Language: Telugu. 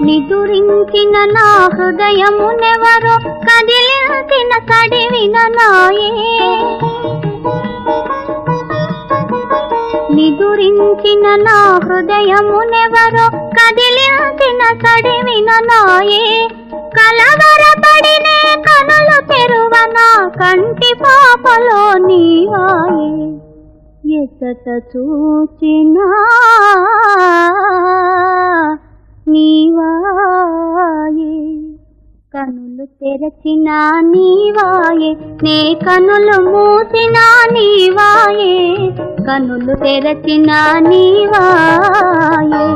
నిదురించిన నా హృదయమునెవరో కదిలించిన సడివిన నాయే. నిదురించిన నా హృదయమునెవరో కదిలించిన సడివిన నాయే. కలవరపడినే కనులు తెరువనా కంటి పాపలో నీవాయే. ఎసట చూచినా నీవాయే. కనులు తెరచినా నీవాయే, నే కనులు మూసినా నీవాయే. కనులు తెరచినా నీవాయే.